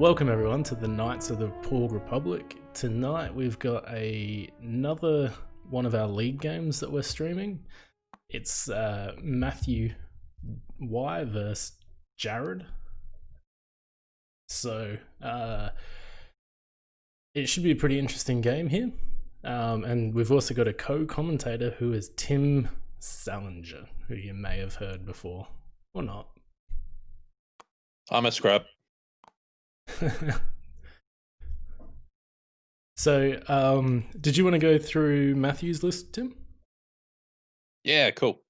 Welcome everyone to the Knights of the Porg Republic. Tonight we've got another one of our league games that we're streaming. It's Matthew Y versus Jarrad. So it should be a pretty interesting game here. And we've also got a co-commentator who is Tim Salinger, who you may have heard before or not. I'm a scrub. So, did you want to go through Matthew's list, Tim? Yeah, cool.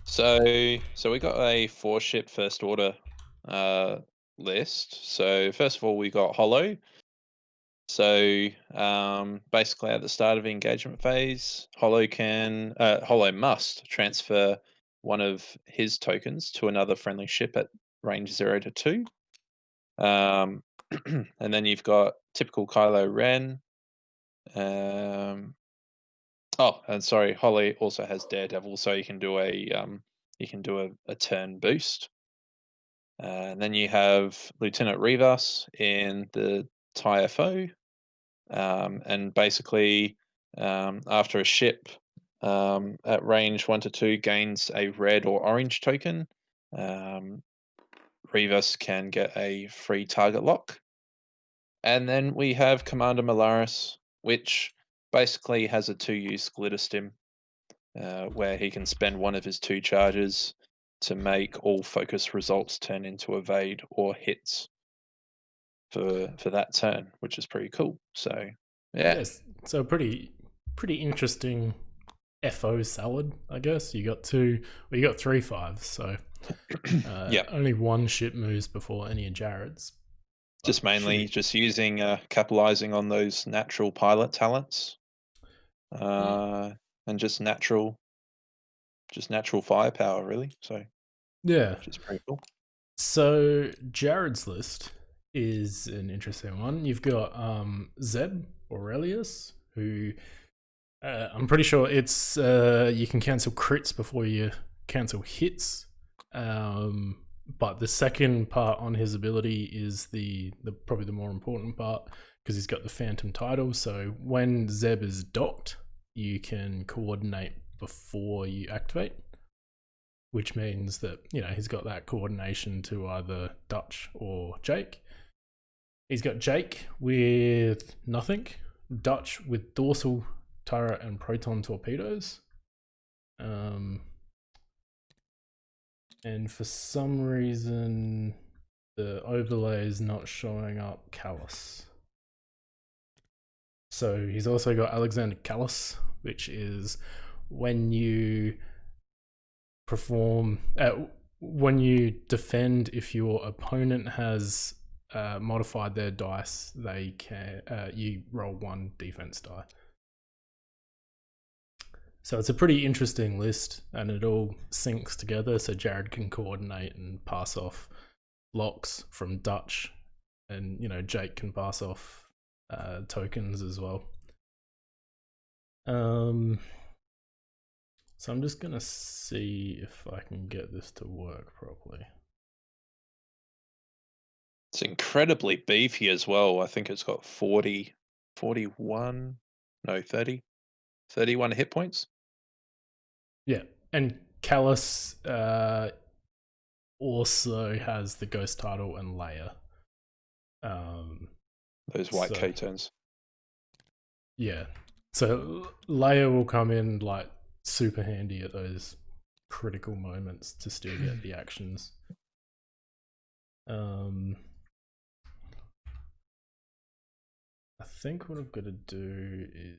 So we got a 4-ship first order list. So first of all, we got Hollow. So basically, at the start of the engagement phase, Hollow must transfer one of his tokens to another friendly ship at range 0 to 2. And then you've got typical Kylo Ren. Oh, and sorry, Holly also has Daredevil, so you can do a turn boost. And then you have Lieutenant Rivas in the TIFO, and basically after a ship at range 1 to 2 gains a red or orange token, Rivas can get a free target lock. And then we have Commander Malaris, which basically has a 2-use glitter stim, where he can spend one of his 2 charges to make all focus results turn into evade or hits for that turn, which is pretty cool. So yeah. Yes. So pretty interesting FO salad, I guess. You got 3 5s, so Yeah. only one ship moves before any of Jarrad's. Just mainly just using capitalizing on those natural pilot talents. And just natural firepower, really. So yeah, which is pretty cool. So Jarrad's list is an interesting one. You've got Zeb Aurelius, who I'm pretty sure it's you can cancel crits before you cancel hits. But the second part on his ability is the probably the more important part, because he's got the Phantom title. So when Zeb is docked, you can coordinate before you activate, which means that, you know, he's got that coordination to either Dutch or Jake. He's got Jake with nothing, Dutch with dorsal turret and proton torpedoes. And for some reason, the overlay is not showing up Kallus. So he's also got Alexander Kallus, which is when you when you defend, if your opponent has modified their dice, they can you roll 1 defense die. So it's a pretty interesting list, and it all syncs together, so Jarrad can coordinate and pass off locks from Dutch, and, you know, Jake can pass off tokens as well. So I'm just gonna see if I can get this to work properly. It's incredibly beefy as well. I think it's got 31 hit points. Yeah, and Kallus also has the Ghost title and Leia. Those white K-turns. Yeah, so Leia will come in like super handy at those critical moments to still get the actions. I think what I've got to do is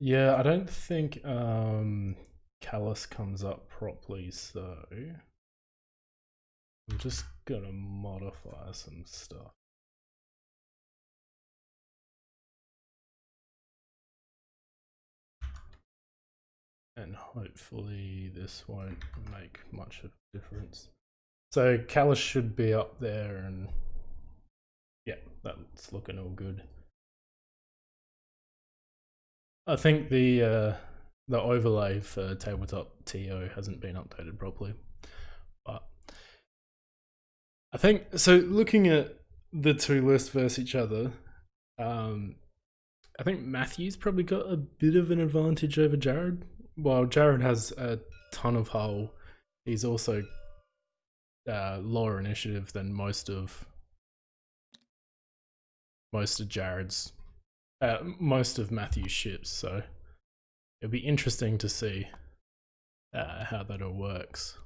yeah, I don't think Kallus comes up properly, so I'm just gonna modify some stuff. And hopefully this won't make much of a difference. So Kallus should be up there, and yeah, that's looking all good. I think the overlay for tabletop TO hasn't been updated properly, but I think so. Looking at the two lists versus each other, um, I think Matthew's probably got a bit of an advantage over Jarrad. While Jarrad has a ton of hull, he's also lower initiative than most of Matthew's ships. So it'll be interesting to see how that all works.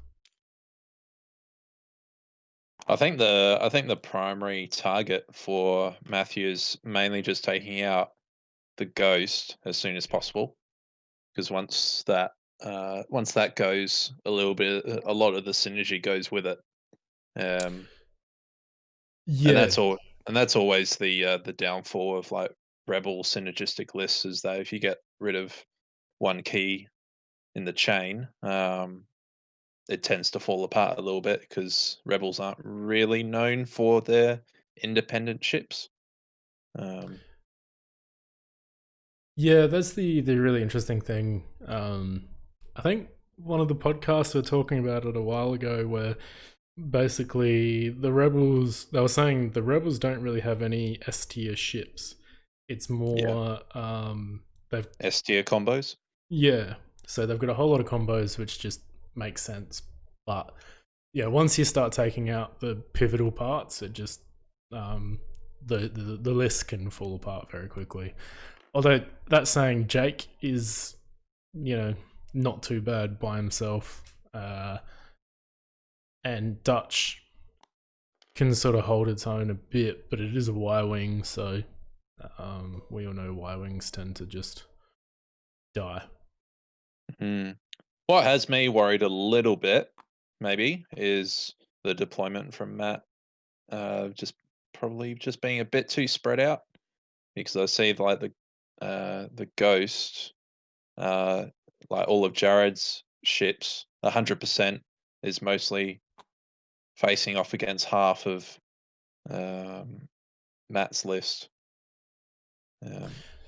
I think the primary target for Matthew is mainly just taking out the ghost as soon as possible, because once that goes, a lot of the synergy goes with it. Um, and Yeah, that's always the downfall of like rebel synergistic lists, is that if you get rid of one key in the chain, it tends to fall apart a little bit because rebels aren't really known for their independent ships. Um, yeah, that's the really interesting thing. I think one of the podcasts were talking about it a while ago, where basically they were saying the rebels don't really have any S tier ships. It's yeah, more they've S tier combos. yeah, so they've got a whole lot of combos which just make sense, but yeah, once you start taking out the pivotal parts, it just um, the list can fall apart very quickly. Although that saying, Jake is, not too bad by himself, and Dutch can sort of hold its own a bit, but it is a Y wing, so we all know Y wings tend to just die. Mm. What has me worried a little bit, maybe, is the deployment from Matt. Just probably just being a bit too spread out, because I see like the ghost, uh, like all of Jared's ships, 100% is mostly facing off against half of um, Matt's list.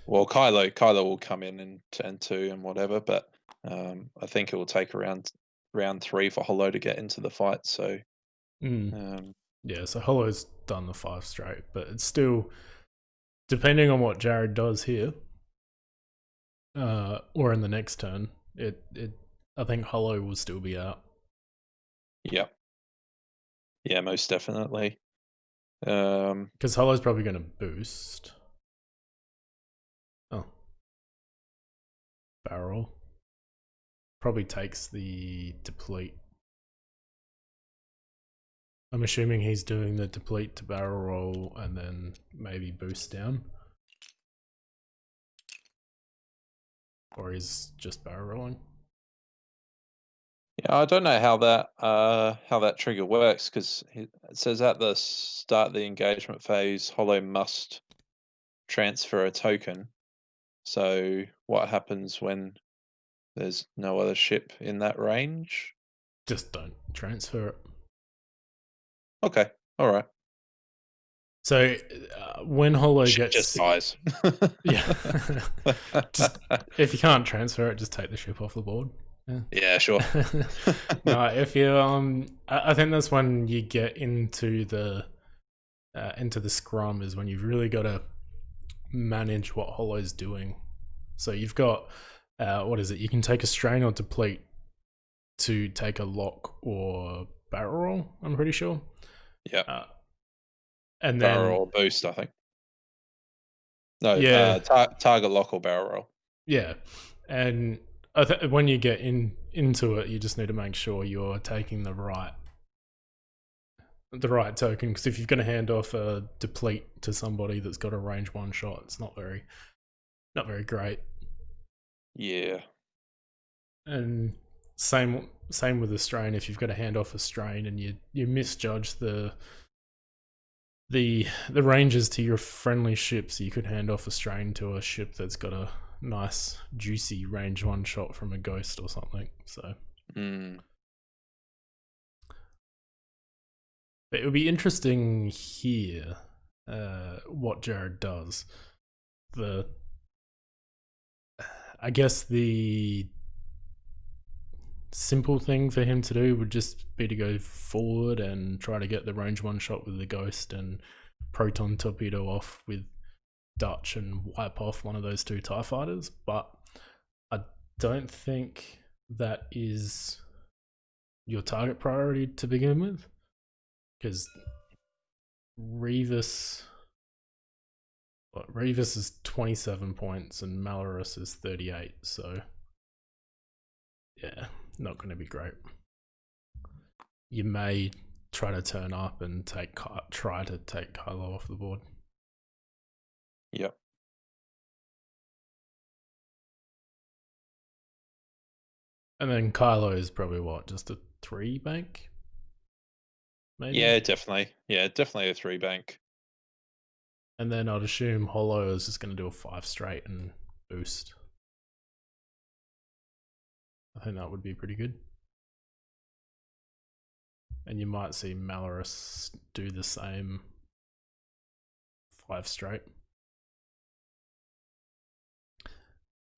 Well, Kylo will come in and two and whatever, but I think it will take around round three for Hollow to get into the fight. So Mm. um, Yeah, so Hollow's done the 5 straight, but it's still, depending on what Jared does here, or in the next turn, it I think Hollow will still be out. yeah, yeah, most definitely. Um, Because Hollow's probably going to boost. Oh, barrel. Probably takes the deplete. I'm assuming he's doing the deplete to barrel roll and then maybe boost down. Or he's just barrel rolling. yeah, I don't know how that trigger works, because it says at the start of the engagement phase, Hollow must transfer a token. So what happens when there's no other ship in that range? Just don't transfer it. Okay, all right. So when Hollow Ship just gets, dies. yeah, just if you can't transfer it, just take the ship off the board. Yeah. Yeah, sure. No, if you I think that's when you get into the scrum, is when you've really got to manage what Hollow's doing. So you've got what is it? You can take a strain or deplete to take a lock or barrel roll. I'm pretty sure. Yeah, Uh, and barrel then roll boost, I think. No, yeah, target lock or barrel roll. yeah, and when you get into it, you just need to make sure you're taking the right token, because if you're going to hand off a deplete to somebody that's got a range one shot, it's not very great. Yeah, And same with the strain. If you've got to hand off a strain and you misjudge the ranges to your friendly ships, you could hand off a strain to a ship that's got a nice juicy range one shot from a ghost or something. So mm. it would be interesting here what Jarrad does. The I guess the simple thing for him to do would just be to go forward and try to get the range one shot with the ghost and proton torpedo off with Dutch and wipe off one of those two TIE fighters. But I don't think that is your target priority to begin with, because Revis is 27 points and Malorus is 38, so yeah, not going to be great. You may try to turn up and try to take Kylo off the board. Yep. And then Kylo is probably just a 3 bank? Maybe? Yeah, definitely. Yeah, definitely a 3 bank. And then I'd assume Holo is just going to do a 5 straight and boost. I think that would be pretty good. And you might see Malorus do the same 5 straight.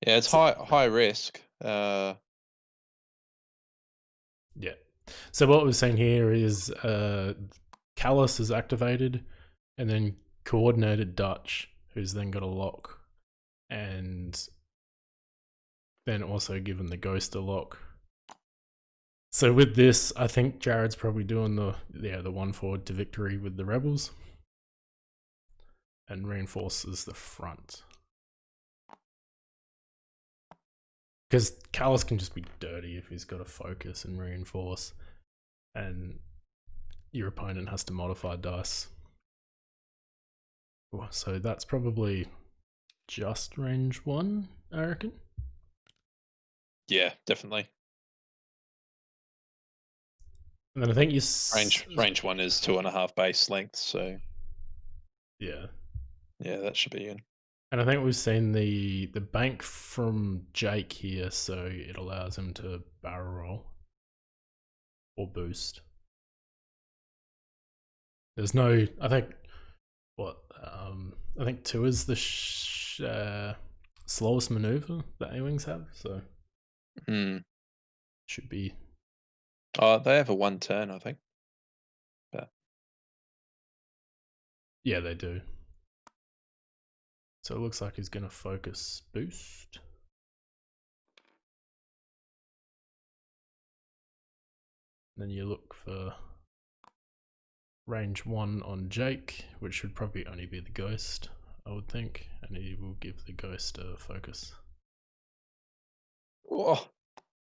Yeah, it's high risk. Yeah. So what we're seeing here is Kallus is activated, and then coordinated Dutch, who's then got a lock, and then also given the ghost a lock. So with this, I think Jarrad's probably doing the 1 forward to victory with the rebels, and reinforces the front. Because Kallus can just be dirty if he's got to focus and reinforce, and your opponent has to modify dice. So that's probably just range 1, I reckon. Yeah, definitely. And then I think you range 1 is 2.5 base length, so yeah, that should be in. And I think we've seen the bank from Jake here, so it allows him to barrel roll or boost. There's no, I think, I think 2 is the slowest maneuver that A-Wings have, so should be. Oh, they have a 1 turn, I think. Yeah, they do. So it looks like he's going to focus boost. Then you look for range 1 on Jake, which should probably only be the ghost, I would think, and he will give the ghost a focus. Oh,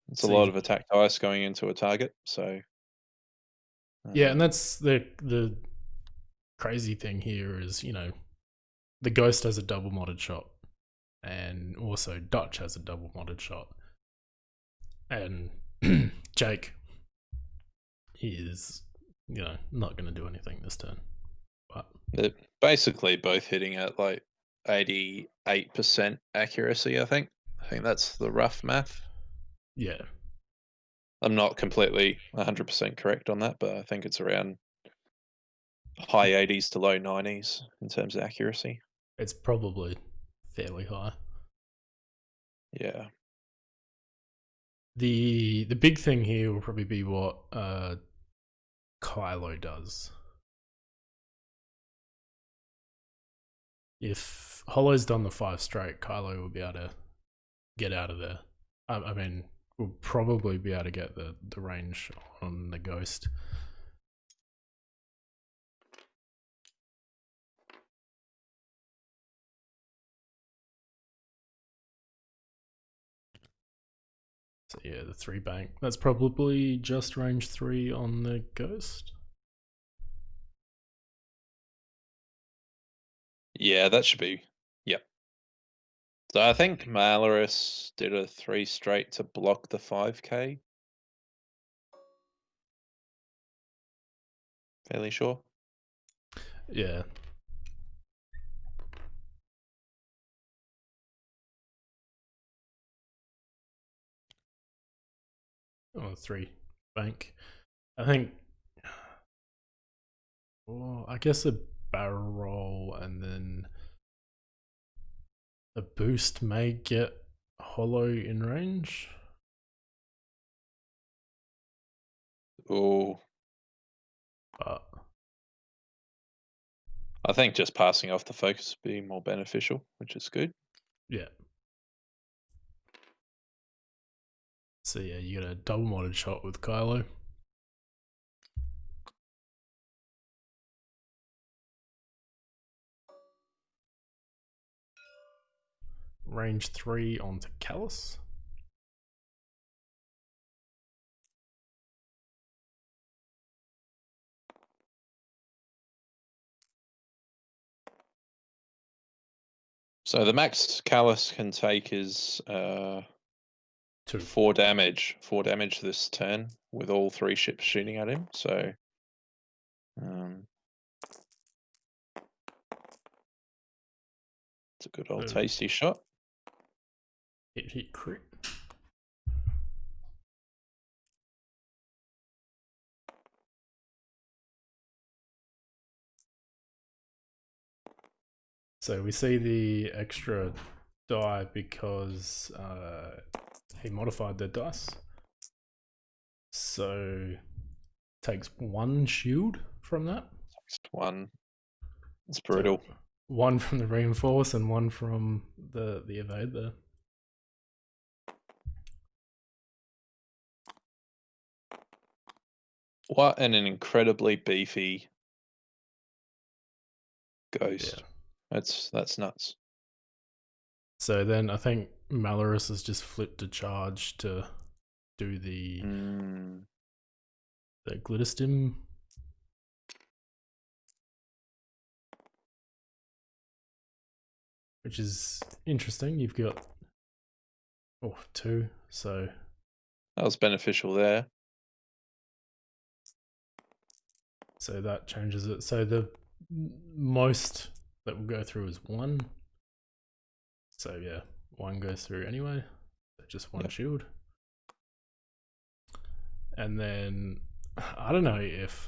it's a lot of attack dice going into a target, so yeah, and that's the crazy thing here is, the ghost has a double modded shot, and also Dutch has a double modded shot, and Jake is not going to do anything this turn. But they're basically both hitting at like 88% accuracy, I think. I think that's the rough math. Yeah. I'm not completely 100% correct on that, but I think it's around high 80s to low 90s in terms of accuracy. It's probably fairly high. Yeah. The big thing here will probably be what Kylo does. If Hollow's done the 5 straight, Kylo will be able to get out of there. I mean, we'll probably be able to get the range on the ghost. So yeah, the 3 bank. That's probably just range 3 on the ghost. Yeah, that should be. Yep. So I think Malorus did a 3 straight to block the 5k. Fairly sure. Yeah. Oh, 3 bank. I think. Well, I guess a barrel roll and then a boost may get hollow in range. Oh, But I think just passing off the focus would be more beneficial, which is good. yeah. So yeah, you get a double modded shot with Kylo. Range 3 onto Kallus. So the max Kallus can take is 2. 4 damage. 4 damage this turn with all 3 ships shooting at him. So it's a good old tasty shot. Hit crit. So we see the extra die because he modified the dice. So takes 1 shield from that. Takes 1. It's brutal. So 1 from the reinforce and 1 from the evade there. What an incredibly beefy ghost. Yeah. That's nuts. So then I think Malorus has just flipped a charge to do the glitter stim. Which is interesting. You've got 2, so that was beneficial there. So that changes it. So the most that will go through is 1. So yeah, 1 goes through anyway. So just 1 shield. And then I don't know if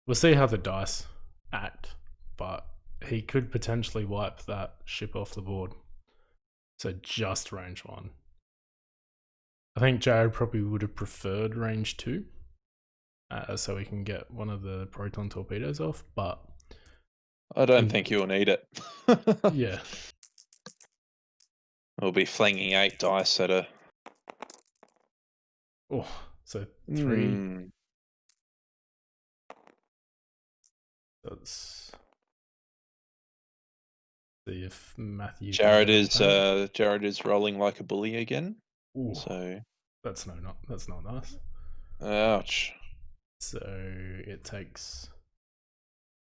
we'll see how the dice act, but he could potentially wipe that ship off the board. So just range 1. I think Jarrad probably would have preferred range 2. So we can get one of the proton torpedoes off, but I don't think you'll need it. yeah. We'll be flinging 8 dice at a... Oh, so 3. Let's see if Matthew Jarrad is rolling like a bully again. Ooh, so that's not nice. Ouch. So it takes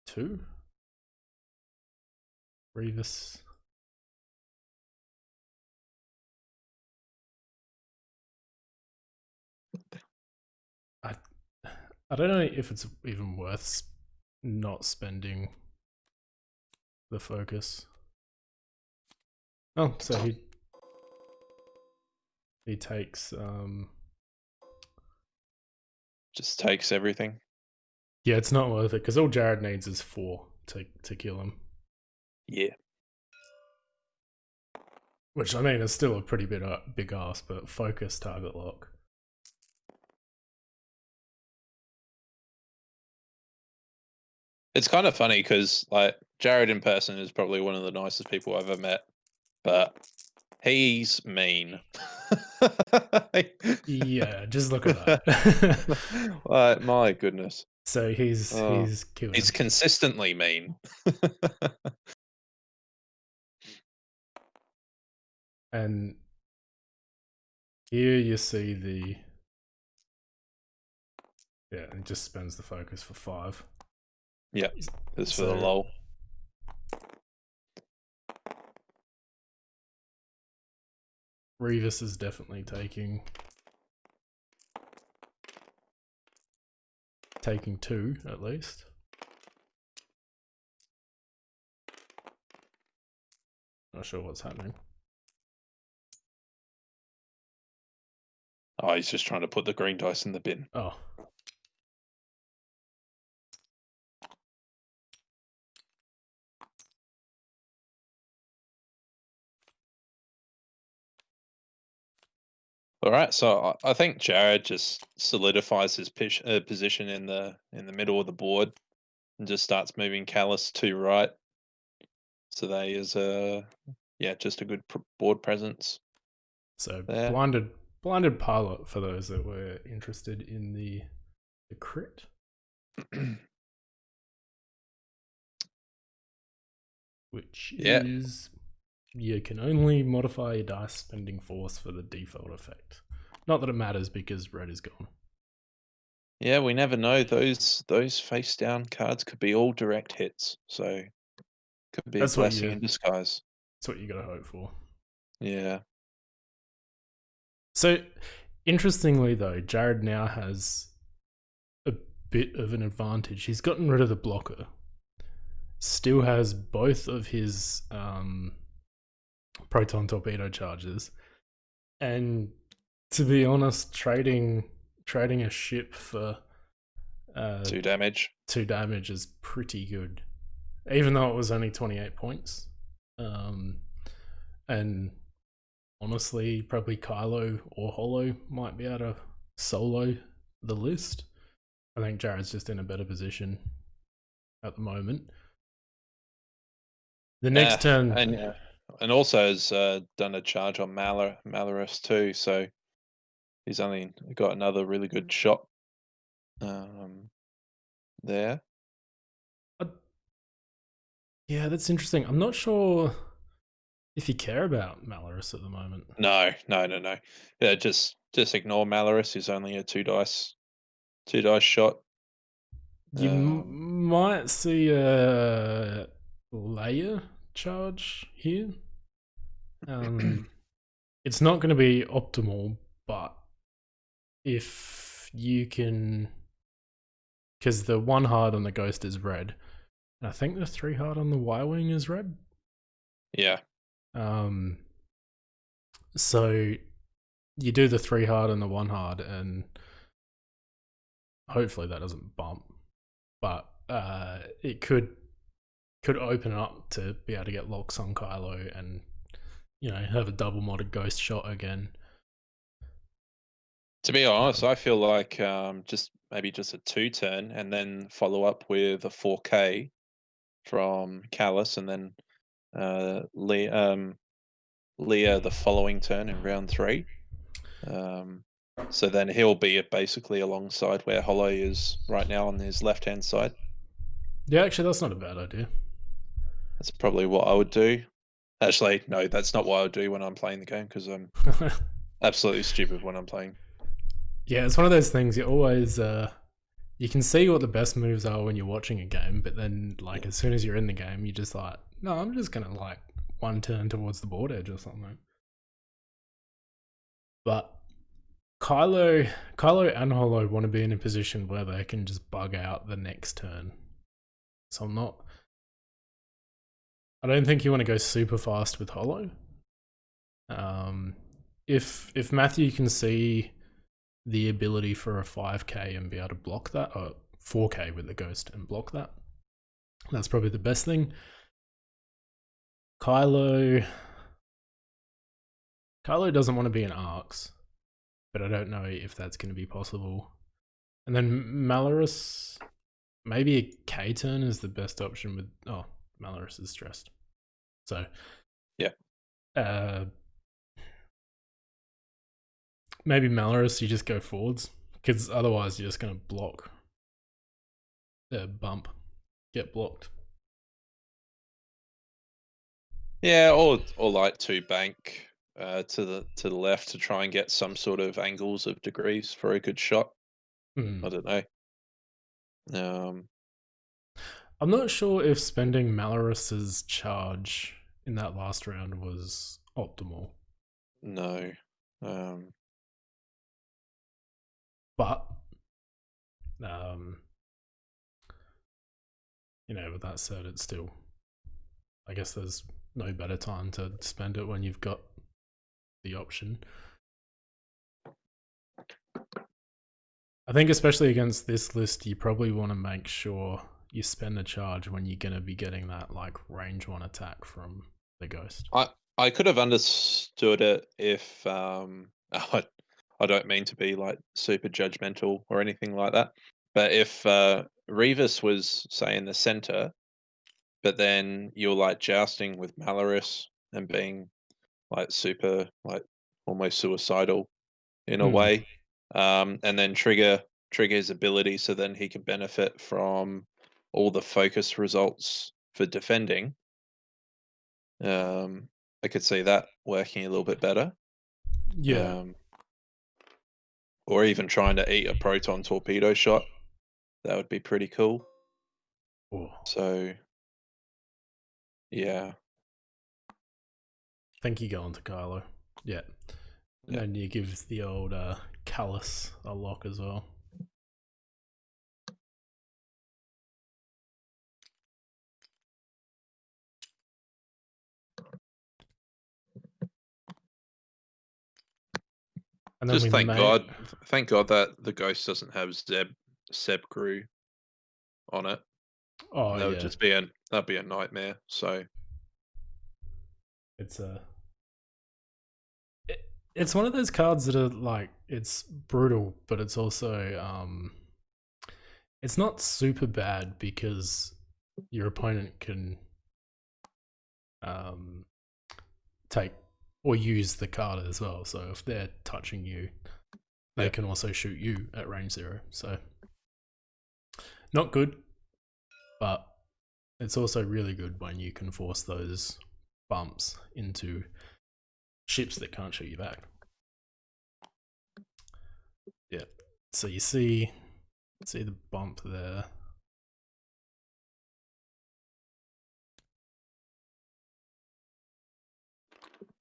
2. Revis. I don't know if it's even worth not spending the focus. Oh, so he takes just takes everything. Yeah, it's not worth it because all Jarrad needs is 4 to kill him. Yeah. Which I mean is still a pretty big ask, but focus target lock. It's kind of funny because like Jarrad in person is probably one of the nicest people I've ever met, but he's mean. Yeah, just look at that. Like, my goodness. So he's killed him. He's consistently mean. And here you see it just spends the focus for 5. Yeah, just for the lull. Revis is definitely taking 2 at least. Not sure what's happening. Oh, he's just trying to put the green dice in the bin. Oh. All right, so I think Jarrad just solidifies his position in the middle of the board and just starts moving Kallus to right. So there is yeah, just a good board presence So there. blinded pilot for those that were interested in the crit. Which Yeah, is you can only modify your dice spending force for the default effect. Not that it matters because red is gone. yeah, we never know. Those face down cards could be all direct hits, so could be a That's what blessing you in disguise. that's what you gotta hope for. Yeah, So interestingly though, Jarrad now has a bit of an advantage. He's gotten rid of the blocker. Still has both of his proton torpedo charges. And to be honest, trading a ship for uh, 2 damage. 2 damage is pretty good, even though it was only 28 points. Um, and honestly, probably Kylo or Holo might be able to solo the list. I think Jarrad's just in a better position at the moment. The next turn, And yeah, and also has done a charge on Malorus too, so he's only got another really good shot um, there. uh, yeah, that's interesting. I'm not sure if you care about Malorus at the moment. No, no, no, no. Yeah, just ignore Malorus. He's only a 2 dice shot. You Um, might see a layer charge here. It's not going to be optimal, but if you can, because the 1 hard on the ghost is red, and I think the 3 hard on the Y wing is red. yeah, Um, so you do the 3 hard and the 1 hard, and hopefully that doesn't bump, but it could open up to be able to get locks on Kylo and have a double modded ghost shot again. to be honest, I feel like just maybe just a 2 turn and then follow up with a 4K from Callus and then Leah the following turn in round 3. Um, so then he'll be basically alongside where Hollow is right now on his left hand side. Yeah, actually, that's not a bad idea. That's probably what I would do. Actually, no, that's not what I would do when I'm playing the game because I'm absolutely stupid when I'm playing. Yeah, it's one of those things you always you can see what the best moves are when you're watching a game, but then like Yeah. as soon as you're in the game, you're just like, no, I'm just gonna like 1 turn towards the board edge or something. But Kylo and Holo want to be in a position where they can just bug out the next turn. So I don't think you want to go super fast with Holo. If Matthew can see the ability for a 5k and be able to block that, or 4k with the ghost and block that, that's probably the best thing. Kylo doesn't want to be in arcs, but I don't know if that's going to be possible. And then Malorus, maybe a K turn is the best option with. Oh, Malorus is stressed. So, Yeah. Maybe Malorus, you just go forwards, because otherwise you're just going to block. Bump. Get blocked. Yeah, or like to bank to the left to try and get some sort of angles of degrees for a good shot. I don't know. Um, I'm not sure if spending Malorus's charge in that last round was optimal. no. But, with that said, it's still, I guess there's no better time to spend it when you've got the option. I think especially against this list, you probably want to make sure you spend a charge when you're going to be getting that like range 1 attack from the ghost. I could have understood it if I don't mean to be like super judgmental or anything like that. But if Revis was, say, in the center, but then you're like jousting with Malaris and being like super, like almost suicidal in a Hmm. way, and then trigger his ability, so then he can benefit from all the focus results for defending. Um, I could see that working a little bit better. Yeah. Um, or even trying to eat a proton torpedo shot. That would be pretty cool. Oh, So yeah, I think you go on to Kylo. Yeah. And yeah. then you give the old Kallus a lock as well. And then Just we may. thank God that the Ghost doesn't have Zeb Crew on it. Oh, That would yeah. just that'd be a nightmare. So It's a. It's one of those cards that are like, it's brutal, but it's also. It's not super bad because your opponent can um, take or use the card as well. So if they're touching you, they yeah, can also shoot you at range 0. So not good, but it's also really good when you can force those bumps into ships that can't shoot you back. Yeah. So you see the bump there.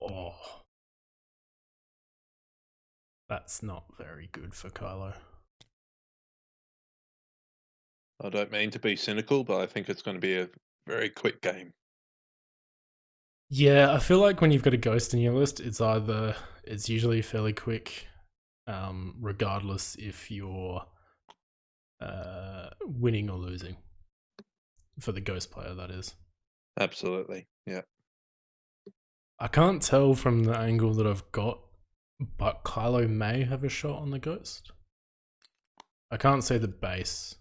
Oh, that's not very good for Kylo. I don't mean to be cynical, but I think it's going to be a very quick game. Yeah, I feel like when you've got a ghost in your list, it's usually fairly quick, regardless if you're winning or losing for the ghost player. That is, Absolutely, yeah. I can't tell from the angle that I've got, but Kylo may have a shot on the ghost. I can't see the base.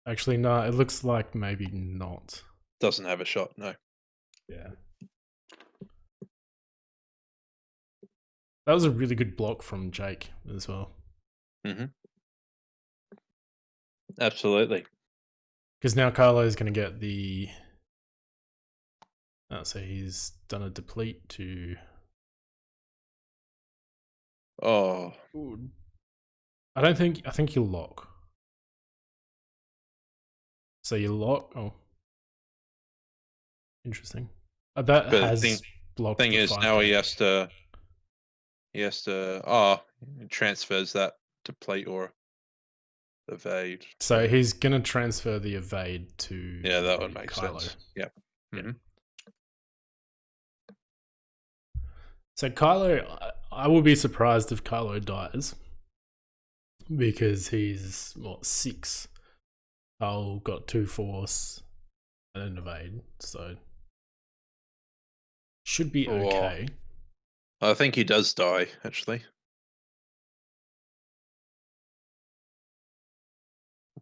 Actually, no, it looks like maybe not. Doesn't have a shot, no. Yeah. That was a really good block from Jake as well. Hmm. Absolutely. Because now Carlo is going to get the. So he's done a deplete to. Oh, Ooh, I think you lock. So you lock. Oh, interesting. That but the has blocked thing the is now 5k. he has to he transfers that to plate or evade. So So he's going to transfer the evade yeah, that would to make Kylo. sense. Yep. Yeah. Hmm. So Kylo, I will be surprised if Kylo dies because he's what 6. I'll got 2 force and an evade, so should be Oh, okay. I think he does die actually.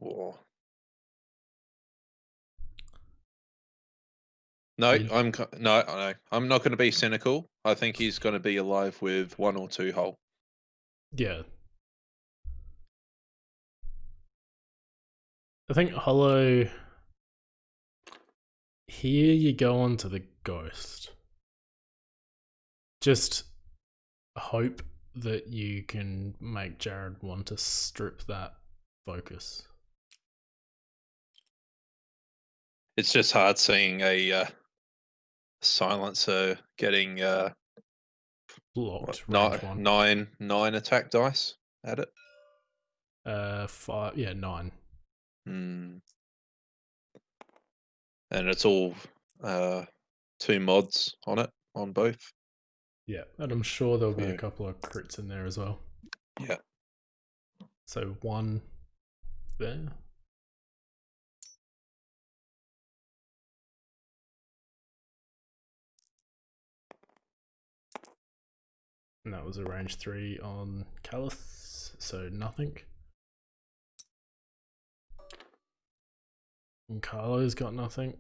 Oh. No, You, no. I'm not going to be cynical. I think he's going to be alive with 1 or 2 hull. yeah, I think Hollow. Here you go on to the ghost. Just hope that you can make Jarrad want to strip that focus. It's just hard seeing a silencer getting what, Blocked range 1. nine attack dice at it. 5. Yeah, 9. Hmm. And it's all uh, 2 mods on it on both. Yeah, and I'm sure there'll be a So couple of crits in there as well. yeah, So 1 there. And that was a range 3 on Kallus, so nothing. And Carlo's got nothing.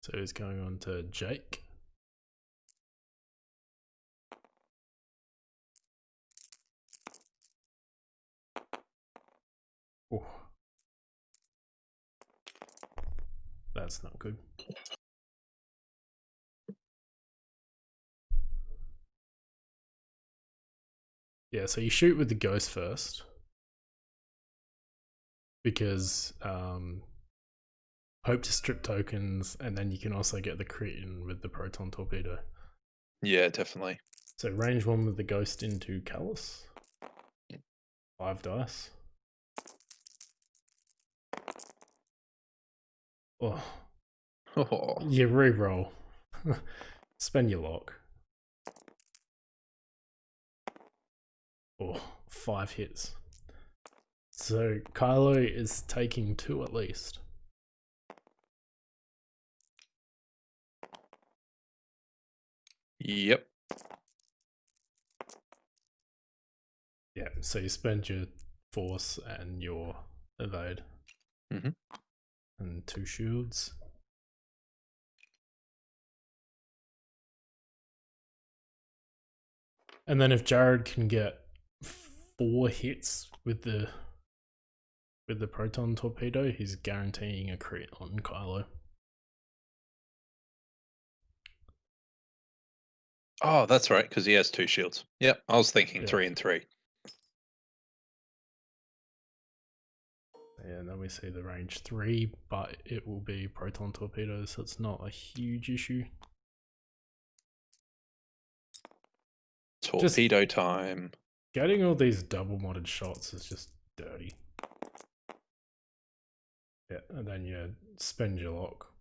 So he's going on to Jake. Oh. That's not good. Yeah, so you shoot with the ghost first. Because hope to strip tokens, and then you can also get the crit in with the proton torpedo. Yeah, definitely. So range 1 with the ghost into Kallus. 5 dice. Oh. You re-roll. Spend your lock. Oh, 5 hits. So Kylo is taking 2 at least. Yep. Yeah, so you spend your force and your evade. And 2 shields. And then if Jarrad can get 4 hits with the proton torpedo, he's guaranteeing a crit on Kylo. Oh, that's right, because he has 2 shields. Yep, I was thinking 3 and 3. Yeah, and then we see the range 3, but it will be proton torpedoes, so it's not a huge issue. Torpedo time. Getting all these double modded shots is just dirty. Yeah, and then you spend your lock.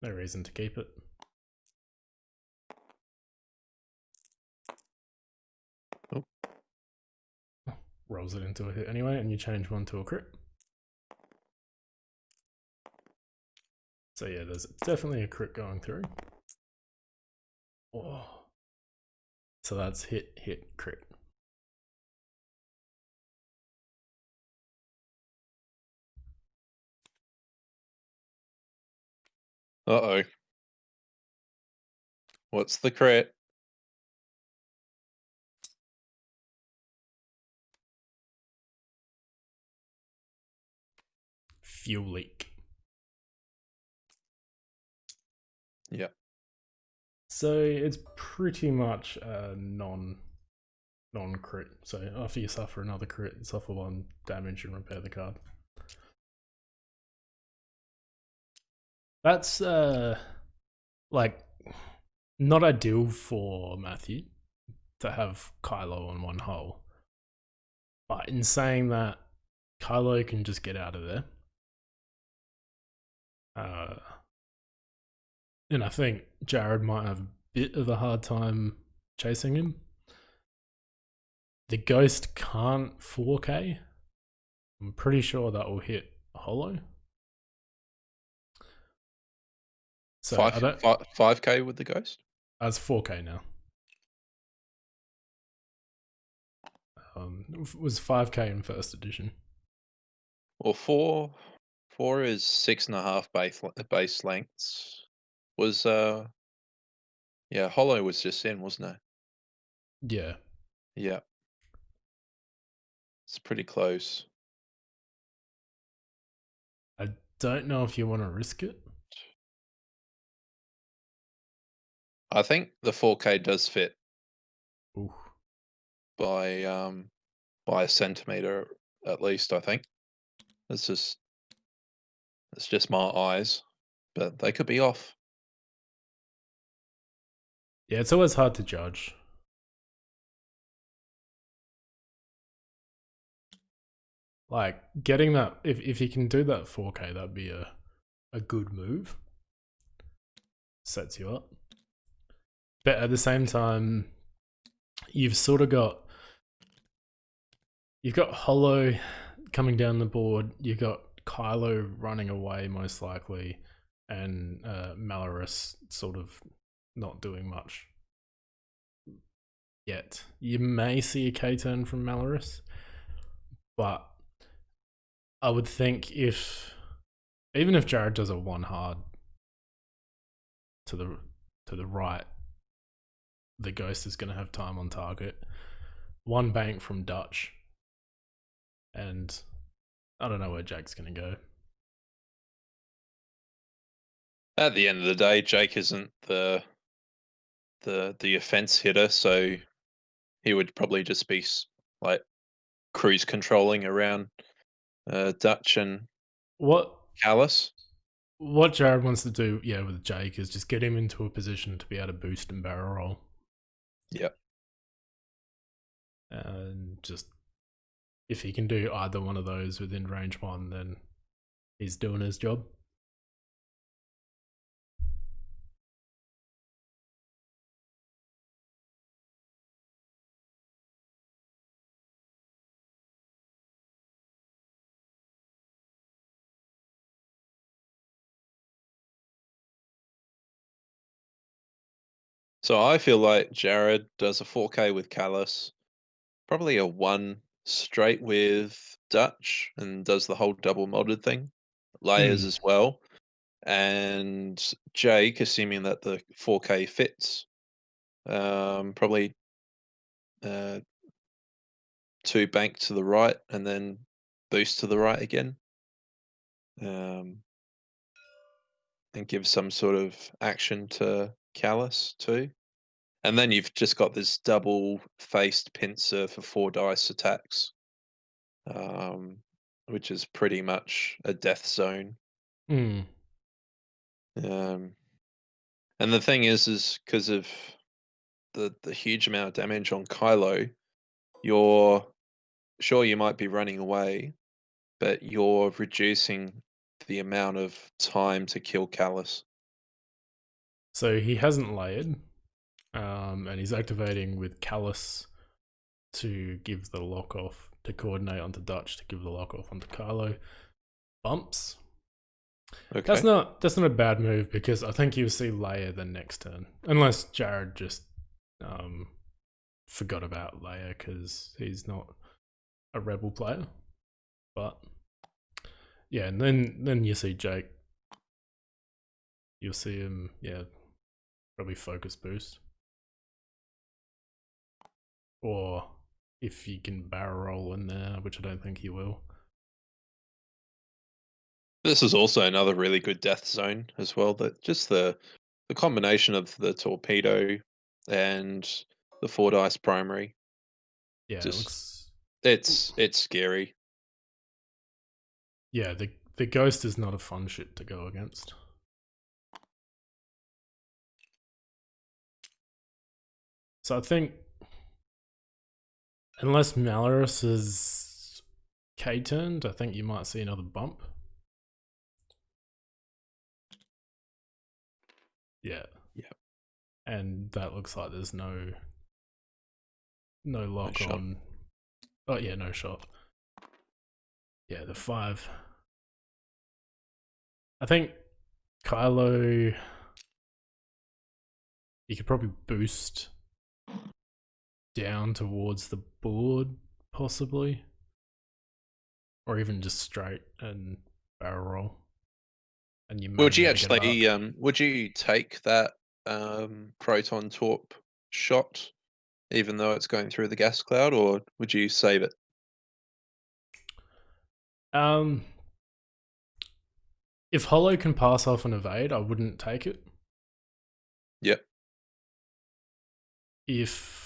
No reason to keep it. Oh. Rolls it into a hit anyway, and you change 1 to a crit. So yeah, there's definitely a crit going through. Oh. So that's hit, crit. Uh-oh. What's the crit? Fuel leak. Yeah. So it's pretty much a non-crit. So after you suffer another crit, you suffer 1 damage and repair the card. That's like not ideal for Matthew to have Kylo on 1 hull. But in saying that, Kylo can just get out of there. And I think Jarrad might have a bit of a hard time chasing him. The ghost can't 4K. I'm pretty sure that will hit hollow. So 5K with the ghost? That's 4K now. It was 5K in first edition. Well, 4 is 6.5 base lengths. Was yeah, hollow was just in, wasn't it? Yeah. Yeah. It's pretty close. I don't know if you want to risk it. I think the 4K does fit. Ooh. By a centimeter at least, I think. It's just my eyes, but they could be off. Yeah, it's always hard to judge. Like getting that, if you can do that 4K, that'd be a good move. Sets you up. But at the same time, you've sort of got hollow coming down the board. You've got Kylo running away most likely, and Malorus sort of not doing much yet. You may see a K turn from Malorus, but I would think even if Jarrad does a one hard to the right, the Ghost is going to have time on target. One bank from Dutch, and I don't know where Jake's going to go. At the end of the day, Jake isn't the offense hitter, so he would probably just be like cruise controlling around Dutch and What Kallus. what Jarrad wants to do, with Jake is just get him into a position to be able to boost and barrel roll. Yep. And just if he can do either one of those within range 1, then he's doing his job. So I feel like Jarrad does a 4K with Kallus, probably a 1 straight with Dutch, and does the whole double modded thing, layers Mm. as well. And Jake, assuming that the 4K fits, probably 2 bank to the right and then boost to the right again. And give some sort of action to Kallus too. And then you've just got this double-faced pincer for 4 dice attacks, which is pretty much a death zone. Mm. Um, and the thing is because of the huge amount of damage on Kylo, you're sure you might be running away, but you're reducing the amount of time to kill Kallus. So he hasn't layered, and he's activating with Kallus to give the lock off, to coordinate onto Dutch to give the lock off onto Kylo. Bumps. Okay. That's not a bad move, because I think you'll see layer the next turn, unless Jarrad just forgot about layer because he's not a rebel player. But yeah, and then you see Jake. You'll see him, probably focus boost, or if you can barrel roll in there, which I don't think he will. This is also another really good death zone as well. That just the combination of the torpedo and the 4 dice primary, Yeah, it just looks. it's scary. Yeah, the ghost is not a fun shit to go against. So I think unless Malorus is K-turned, I think you might see another bump. Yeah. Yeah. And that looks like there's no lock shot. on. Oh yeah, no shot. Yeah, the 5. I think Kylo, you could probably boost down towards the board, possibly, or even just straight and barrel roll, and you may Would be you able to get it up. actually would you take that proton torp shot even though it's going through the gas cloud, or would you save it? If Hollow can pass off an evade, I wouldn't take it. Yep. If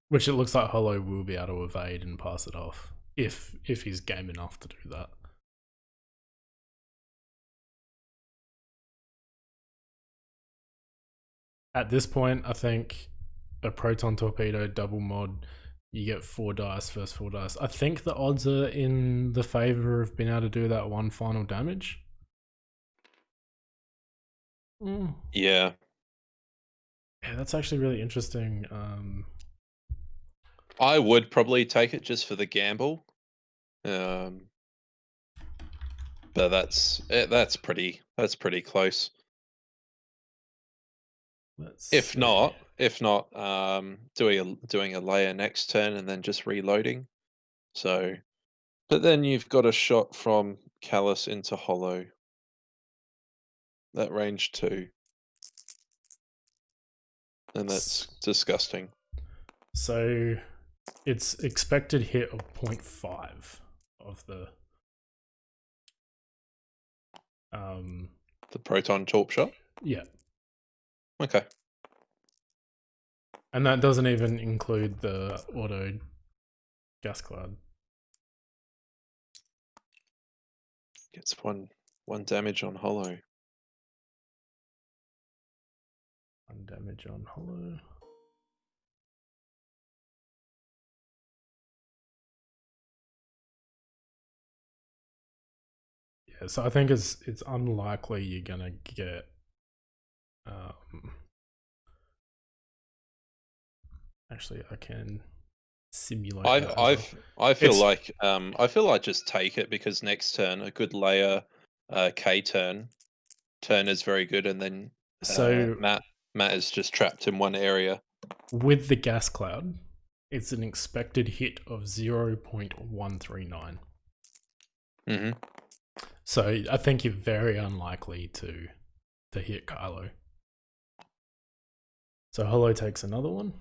which it looks like Hollow will be able to evade and pass it off if he's game enough to do that. At this point, I think a proton torpedo double mod, you get 4 dice, first 4 dice. I think the odds are in the favor of being able to do that one final damage. Yeah. Yeah, that's actually really interesting. I would probably take it just for the gamble. Um, but that's pretty close. Let's If see. not, doing a layer next turn and then just reloading. So, but then you've got a shot from Kallus into Hollow. That range 2, and that's disgusting. So it's expected hit of 0.5 of the The proton torp shot. yeah, Okay. and that doesn't even include the auto gas cloud. Gets one damage on Hollow. 1 damage on hollow. Yeah, so I think it's unlikely you're gonna get actually I can simulate I've that as well. I've It's I feel like just take it because next turn a good layer K turn is very good, and then so Matt is just trapped in one area. with the gas cloud, it's an expected hit of 0.139. Hmm. So I think you're very unlikely to hit Kylo. So Hollow takes another one.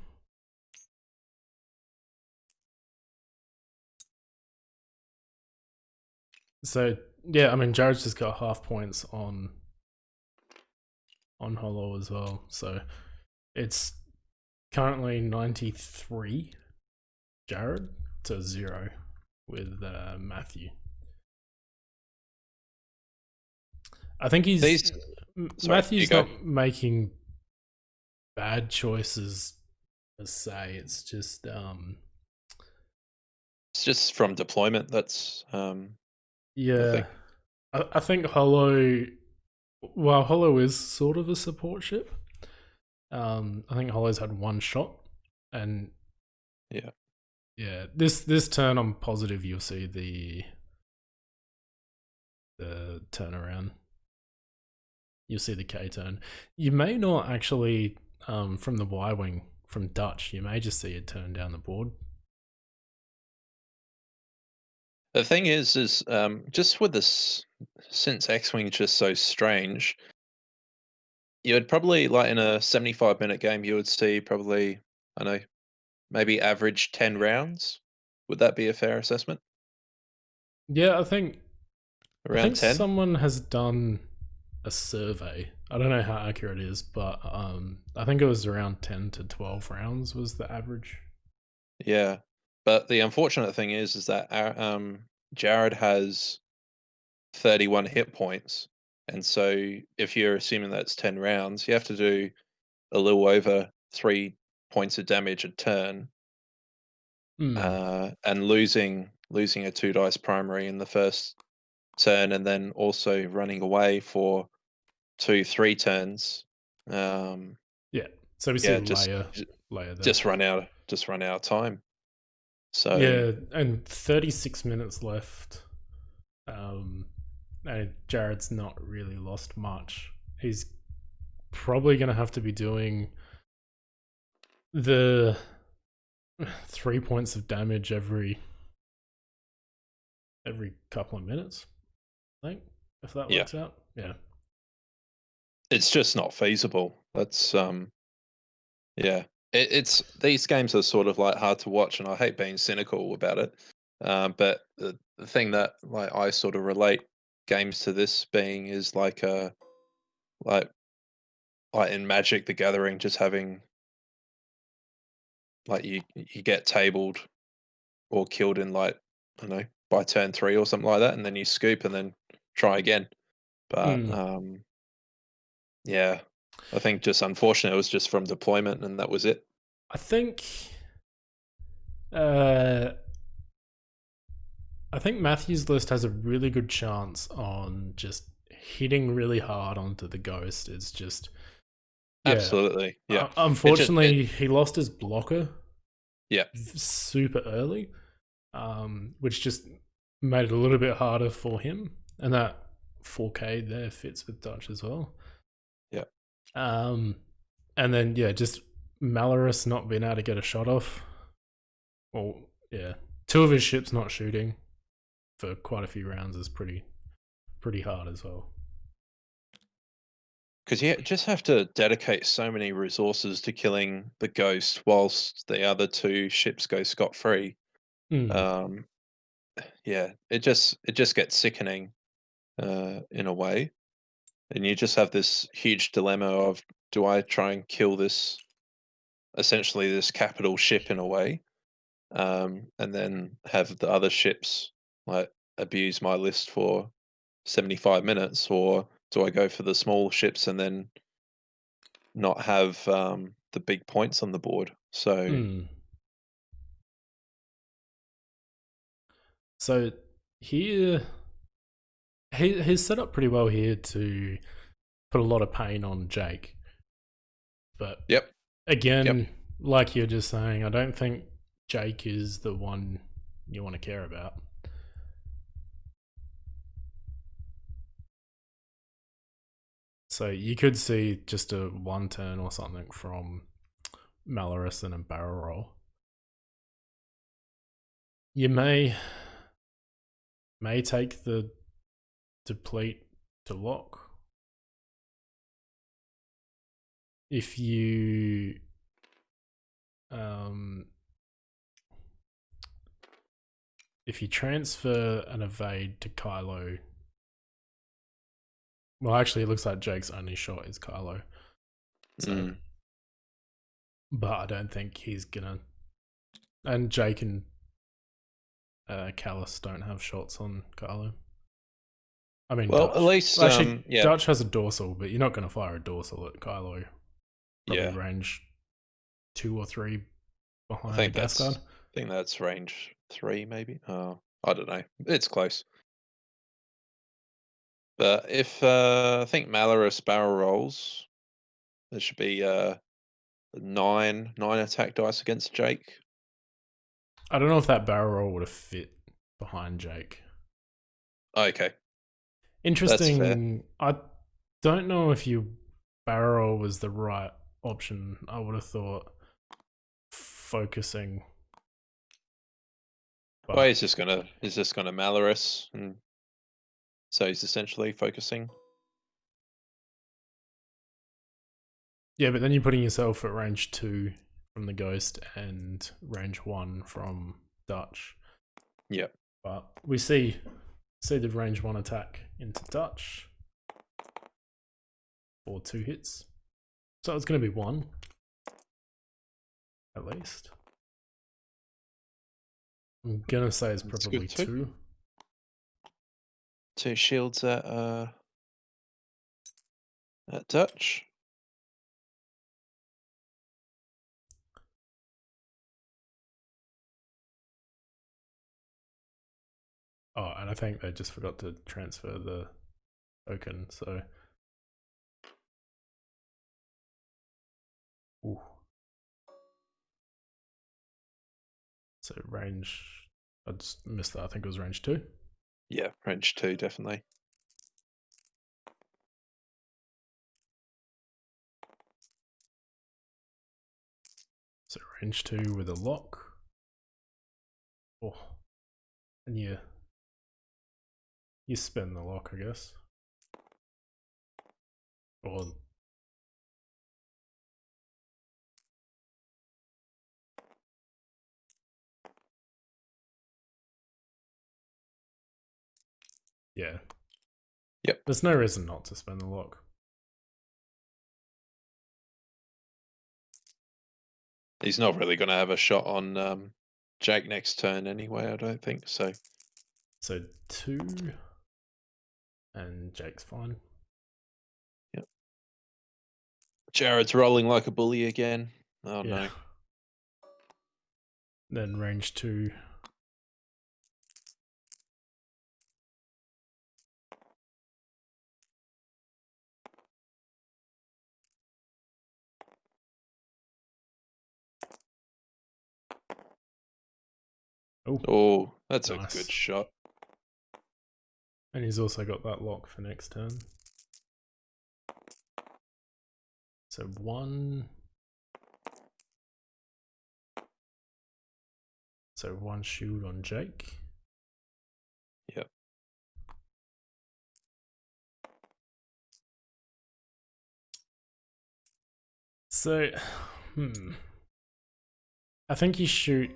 So yeah, I mean Jarrad's just got half points on Hollow as well. So it's currently 93 Jarrad to 0 with Matthew. I think These Sorry, you Matthew's go. not making bad choices per se. It's just It's just from deployment. That's I yeah. think. I think Hollow, well, Hollow is sort of a support ship. I think Hollow's had one shot, and Yeah. yeah, this turn I'm positive you'll see the turnaround. You'll see the K turn. You may not actually from the Y wing from Dutch. You may just see it turn down the board. The thing is just with this, since X-Wing is just so strange, you would probably, like, in a 75-minute game, you would see probably, I don't know, maybe average 10 rounds. Would that be a fair assessment? Yeah, I Around think 10? someone has done a survey. I don't know how accurate it is, but I think it was around 10 to 12 rounds was the average. Yeah. But the unfortunate thing is that Jarrad has 31 hit points. And so if you're assuming that's 10 rounds, you have to do a little over 3 points of damage a turn, Hmm. and losing a 2 dice primary in the first turn, and then also running away for 2, 3 turns. Um, Yeah. So we see yeah, layer there. just run out of time. So Yeah, and 36 minutes left. Um, and Jared's not really lost much. He's probably going to have to be doing the 3 points of damage every couple of minutes. I think if that yeah, works out, yeah. it's just not feasible. That's yeah. It's these games are sort of like hard to watch, and I hate being cynical about it. But the thing that, like, I sort of relate games to this being is like like in Magic the Gathering, just having, like, you get tabled or killed in, like, I don't know, by turn 3 or something like that, and then you scoop and then try again. But Mm. yeah, I think just unfortunate it was just from deployment and that was it. I think uh, I think Matthew's list has a really good chance on just hitting really hard onto the ghost. It's just yeah. Absolutely, yeah. It just it Unfortunately, he lost his blocker, Yeah. super early, which just made it a little bit harder for him. And that 4K there fits with Dutch as well. Yeah. Um, and then yeah, just Malorus not being able to get a shot off. Well, yeah, two of his ships not shooting for quite a few rounds is pretty hard as well. Because you just have to dedicate so many resources to killing the ghost, whilst the other two ships go scot free. Mm, Um, yeah, it just gets sickening in a way, and you just have this huge dilemma of, do I try and kill this, essentially this capital ship in a way, and then have the other ships like abuse my list for 75 minutes, or do I go for the small ships and then not have the big points on the board? So mm. So here, he's set up pretty well here to put a lot of pain on Jake. But yep, yep. again, like you're just saying, I don't think Jake is the one you want to care about. So you could see just a one turn or something from Malorus and a barrel roll. You may take the deplete to lock if you um if you transfer an evade to Kylo. Well, actually, it looks like Jake's only shot is Kylo. So, Mm. but I don't think he's gonna. And Jake and Kallus don't have shots on Kylo. I mean Well, at Dutch. least Well, actually, yeah, Dutch has a dorsal, but you're not going to fire a dorsal at Kylo. Probably yeah. range 2 or 3 I behind a think gas guard. that's range 3 maybe. I don't know. It's close. But if I think Malorus barrel rolls, there should be 9 attack dice against Jake. I don't know if that barrel roll would have fit behind Jake. Okay, that's fair. Interesting. I don't know if you barrel roll was the right option. I would have thought focusing, Well, but he's just gonna Malorus, and so he's essentially focusing. yeah, but then you're putting yourself at range 2 from the ghost and range 1 from Dutch. Yeah, But we see the range 1 attack into Dutch for 2 hits. So it's going to be 1 at least. I'm going to say it's it's probably good too. 2. 2 shields at Dutch. Oh, and I think they just forgot to transfer the token. So, ooh. So range. I just missed that. I think it was range 2. Yeah, range 2 definitely. So range 2 with a lock. Oh, and you spend the lock, I guess. Or yeah, Yep. there's no reason not to spend the lock. He's not really going to have a shot on Jake next turn anyway, I don't think so. So 2, and Jake's fine. Yep. Jarrad's rolling like a bully again. Oh Yeah. no. Then range 2. Oh, that's a Nice. good shot. And he's also got that lock for next turn. So one. So one shield on Jake. Yep. So, I think you shoot.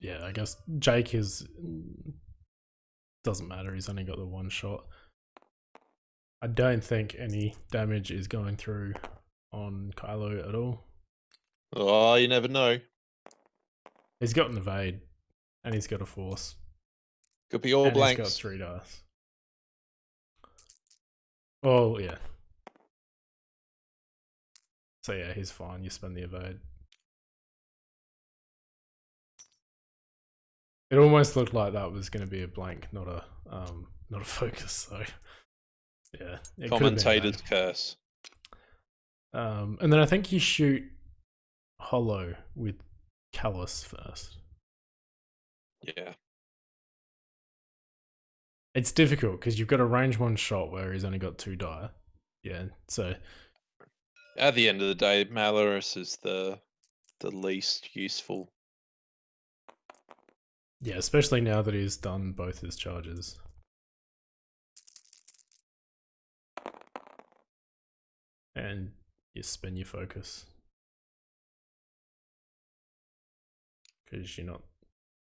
Yeah, I guess Jake is. Doesn't matter, he's only got the one shot. I don't think any damage is going through on Kylo at all. Oh, you never know. He's got an evade, and he's got a force. Could be all and blanks. He's got 3 dice. Oh, yeah. So yeah, he's fine. You spend the evade. It almost looked like that was going to be a blank, not a focus. So yeah, it could have been Commentator's bad. curse. And then I think you shoot hollow with Kallus first. Yeah. It's difficult because you've got a range 1 shot where he's only got 2 die. Yeah, so At the end of the day, Malorus is the least useful. yeah, especially now that he's done both his charges. And you spin your focus. Because you're not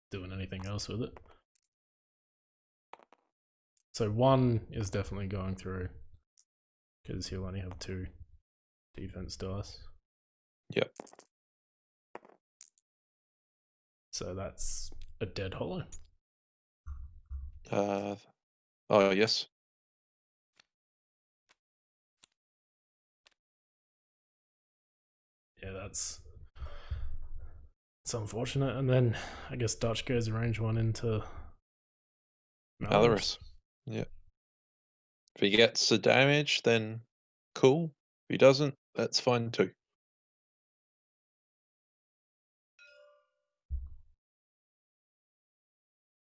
doing anything else with it. So 1 is definitely going through. Because he'll only have 2 defense dice. Yep. So that's a dead hollow. Oh, yes. Yeah, it's unfortunate. And then I guess Dutch goes range 1 into Malorus. Yeah. If he gets the damage, then cool. If he doesn't, that's fine too.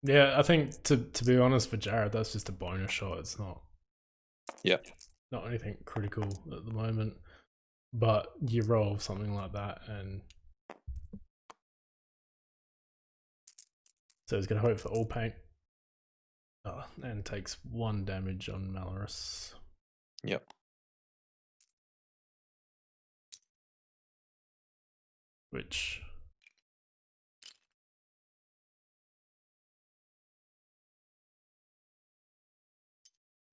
Yeah, I think to be honest, for Jarrad, that's just a bonus shot. It's not. Yeah. Not anything critical at the moment. But you roll something like that, and so he's gonna hope for all paint. Oh, and takes 1 damage on Malorus. Yep. Which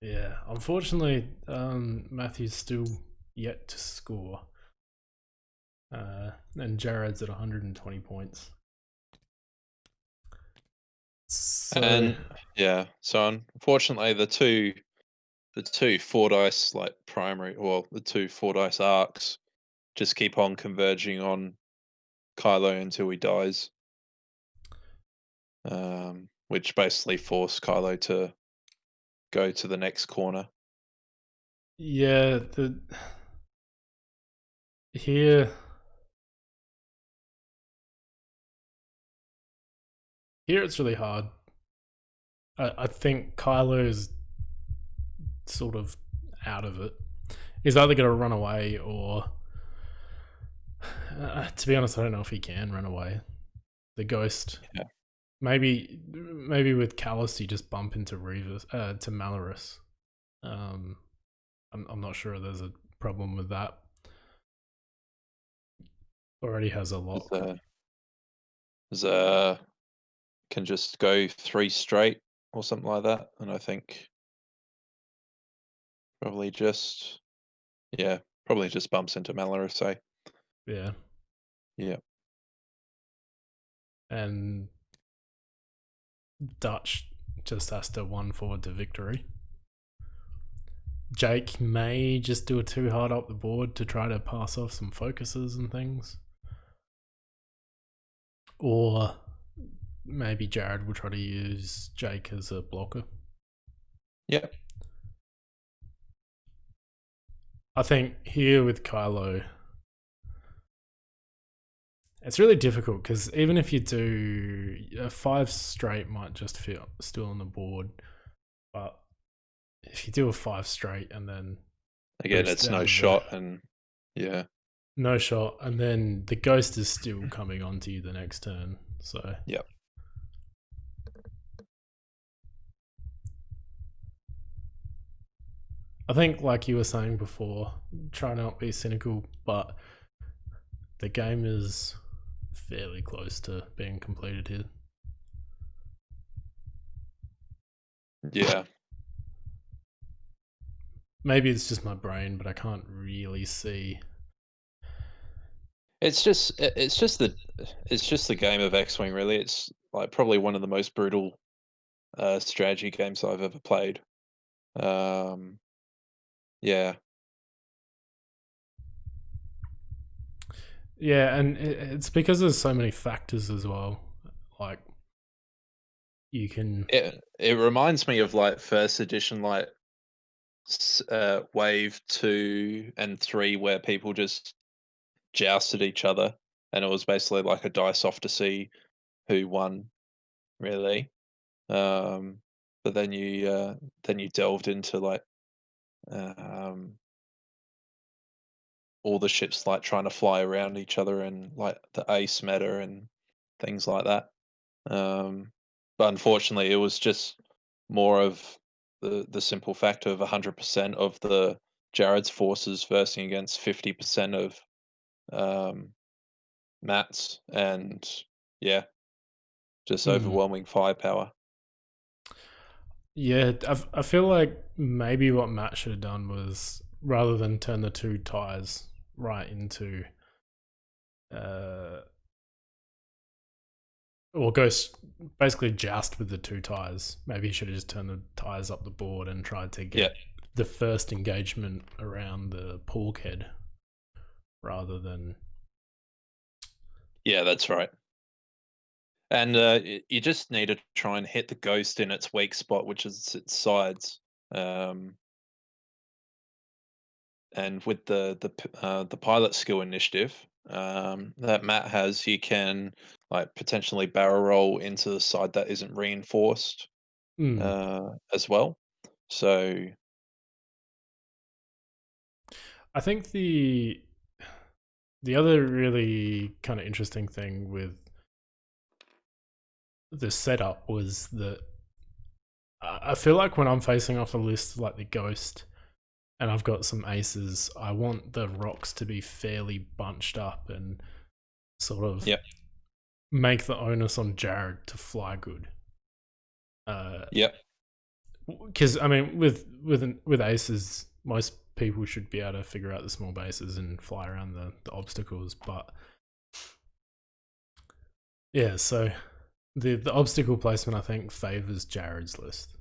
yeah, unfortunately, Matthew's still yet to score. And Jarrad's at 120 points. So And yeah, so unfortunately the two 4 dice like primary, well, the 2 4 dice arcs just keep on converging on Kylo until he dies. Which basically force Kylo to go to the next corner. yeah, here it's really hard. I think Kylo's sort of out of it. He's either going to run away or, to be honest, I don't know if he can run away. The ghost, Yeah. maybe with Kallus, you just bump into to Malorus. I'm not sure there's a problem with that. Already has a lock. Can just go 3 straight or something like that, and I think probably just bumps into Malorus, say. Yeah. Yeah. And Dutch just has to 1 forward to victory. Jake may just do a 2 hard up the board to try to pass off some focuses and things. Or maybe Jarrad will try to use Jake as a blocker. Yep. I think here with Kylo, It's really difficult because even if you do a 5 straight, might just feel still on the board, but if you do a 5 straight and then Again, boost it's out no of the shot, and yeah, no shot, and then the ghost is still coming onto you the next turn. So yeah, I think, like you were saying before, try not be cynical, but the game is fairly close to being completed here. yeah. Maybe it's just my brain, but I can't really see. It's just the game of X-wing. Really, it's like probably one of the most brutal strategy games I've ever played. Um, yeah, Yeah, and it's because there's so many factors as well. Like you can, it reminds me of like first edition, like Wave 2 and 3, where people just jousted each other, and it was basically like a dice off to see who won, really. Um, but then you delved into like um, all the ships like trying to fly around each other and like the ace meta and things like that. Um, but unfortunately, it was just more of the simple fact of 100% of the Jarrad's forces versing against 50% of um, Matt's, and yeah, just hmm. overwhelming firepower. Yeah, I feel like maybe what Matt should have done was rather than turn the two tires right into, uh, or basically joust with the two tires. Maybe he should have just turned the tires up the board and tried to Yeah, get the first engagement around the Porg head rather than. yeah, that's right. And you just need to try and hit the ghost in its weak spot, which is its sides. Um, and with the pilot skill initiative that Matt has, you can like potentially barrel roll into the side that isn't reinforced Mm. as well. So I think the other really kind of interesting thing with the setup was that I feel like when I'm facing off a list like the Ghost and I've got some aces, I want the rocks to be fairly bunched up and sort of yeah, make the onus on Jarrad to fly good. yeah, Because I mean, with aces, most people should be able to figure out the small bases and fly around the obstacles. But yeah, so the obstacle placement I think favors Jared's list.